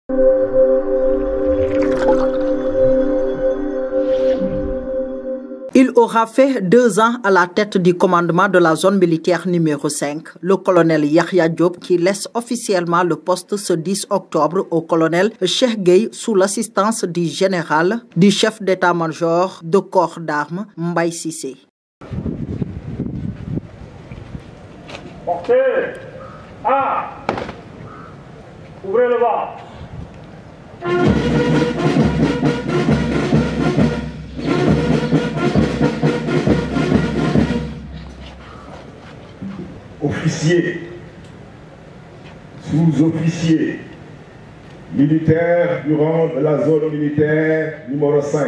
Il aura fait 2 ans à la tête du commandement de la zone militaire numéro 5. Le colonel Yahya Diop qui laisse officiellement le poste ce 10 octobre au colonel Cheikh Gueye sous l'assistance du général du chef d'état-major de corps d'armes Mbaye Cissé. Portez. Ah. Ouvrez le bas. Officiers, sous-officiers, militaires du rang de la zone militaire numéro 5,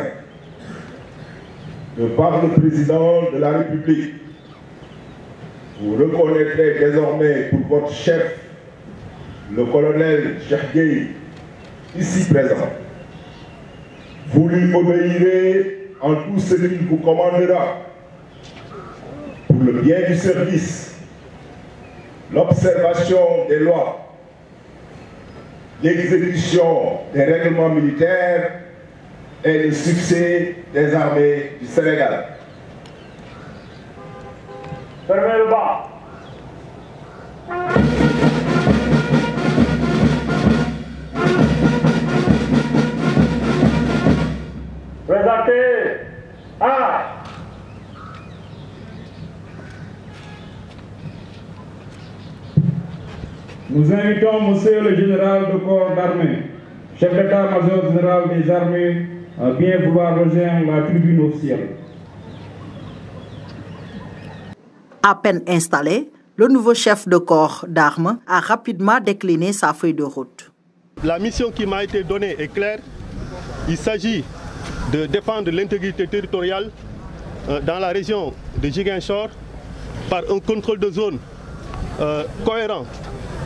de par le président de la République, vous reconnaîtrez désormais pour votre chef, le colonel Cheikh Gueye, ici présent. Vous lui obéirez en tout ce qu'il vous commandera pour le bien du service, l'observation des lois, l'exécution des règlements militaires et le succès des armées du Sénégal. Fermez le bas. Présentez. Ah. Nous invitons Monsieur le général de corps d'armée, chef d'état-major général des armées, à bien vouloir rejoindre la tribune officielle. À peine installé, le nouveau chef de corps d'armes a rapidement décliné sa feuille de route. La mission qui m'a été donnée est claire. Il s'agit de défendre l'intégrité territoriale dans la région de Ziguinchor par un contrôle de zone cohérent,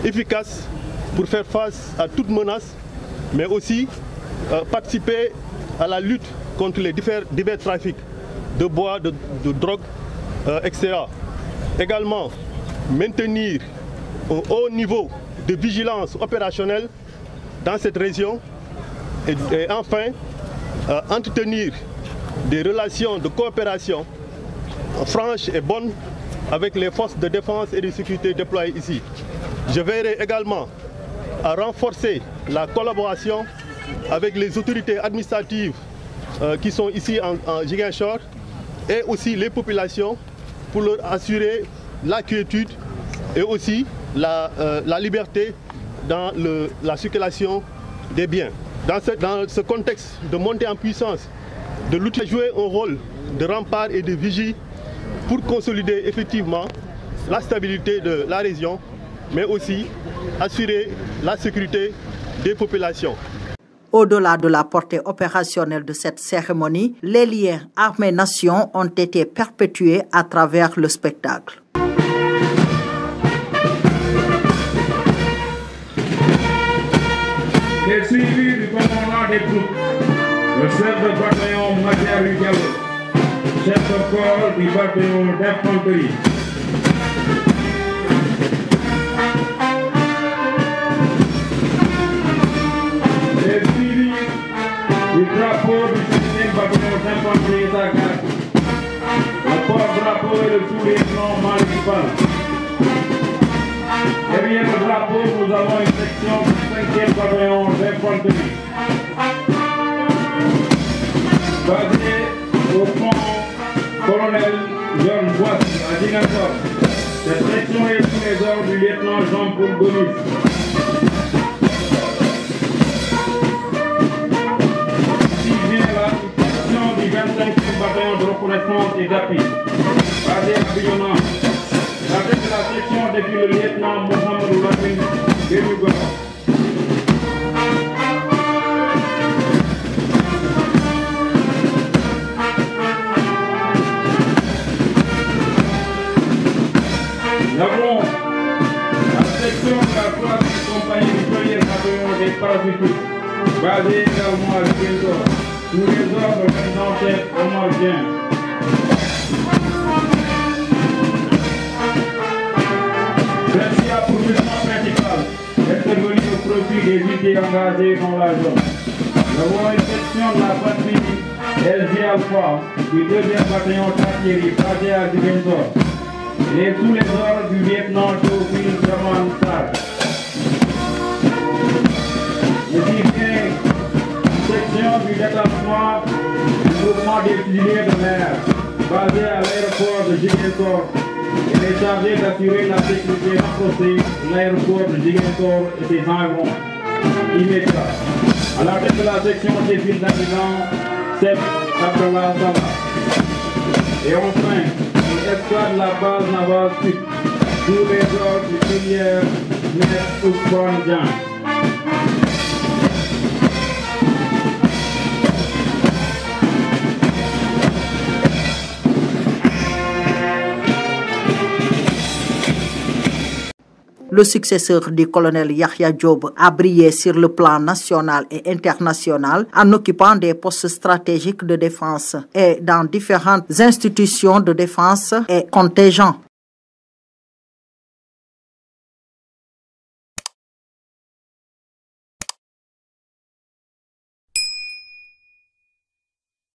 efficace pour faire face à toute menace, mais aussi participer à la lutte contre les divers trafics de bois, de drogue, etc. Également, maintenir un haut niveau de vigilance opérationnelle dans cette région et enfin, entretenir des relations de coopération franches et bonnes avec les forces de défense et de sécurité déployées ici. Je veillerai également à renforcer la collaboration avec les autorités administratives qui sont ici en Ziguinchor et aussi les populations pour leur assurer la quiétude et aussi la liberté dans la circulation des biens. Dans ce contexte de montée en puissance, de l'outil jouer un rôle de rempart et de vigie pour consolider effectivement la stabilité de la région, mais aussi assurer la sécurité des populations. Au-delà de la portée opérationnelle de cette cérémonie, les liens armée-nation ont été perpétués à travers le spectacle. Les suivis du commandant des troupes, le chef de bataillon Matia Diallo, chef de corps du bataillon d'infanterie. Les suivis du drapeau du 5e bataillon d'infanterie Zagat, le porte-drapeau et le sous-lieutenant municipal. Derrière le drapeau, nous avons une section du 5e bataillon d'infanterie. Basé au front colonel Georges Boissy à Ziguinchor. Cette section est sous les ordres du lieutenant Jean-Paul Gomis. Ici vient la section du 25e bataillon de reconnaissance et d'appui, basé à Billonnan. La tête de la section depuis le lieutenant Mohamed Lamine Béluga. Nous avons la section de la 3e compagnie du 1er bataillon des parachutistes, basée également à Ziguinchor, sous les ordres du président-chef Omar Dieng. Celle-ci a pour mission principale d'intervenir au profit des unités engagées dans la zone. Nous avons une section de la patrie LG Alpha du 2e bataillon d'artillerie basé à Ziguinchor. Il est sous les ordres du lieutenant Théophile Draman Sarr. Ici vient une section du détachement du groupement des fusiliers de mer basé à l'aéroport de Ziguinchor. Il est chargé d'assurer la sécurité renforcée de l'aéroport de Ziguinchor et ses environs immédiats. À la tête de la section des villes d'Adjudant, Seb Abdallah Sama. Et enfin, une escouade de la base navale sud, sous les ordres du filière Maître Ousmane Dian. Le successeur du colonel Yahya Diop a brillé sur le plan national et international en occupant des postes stratégiques de défense et dans différentes institutions de défense et contingents.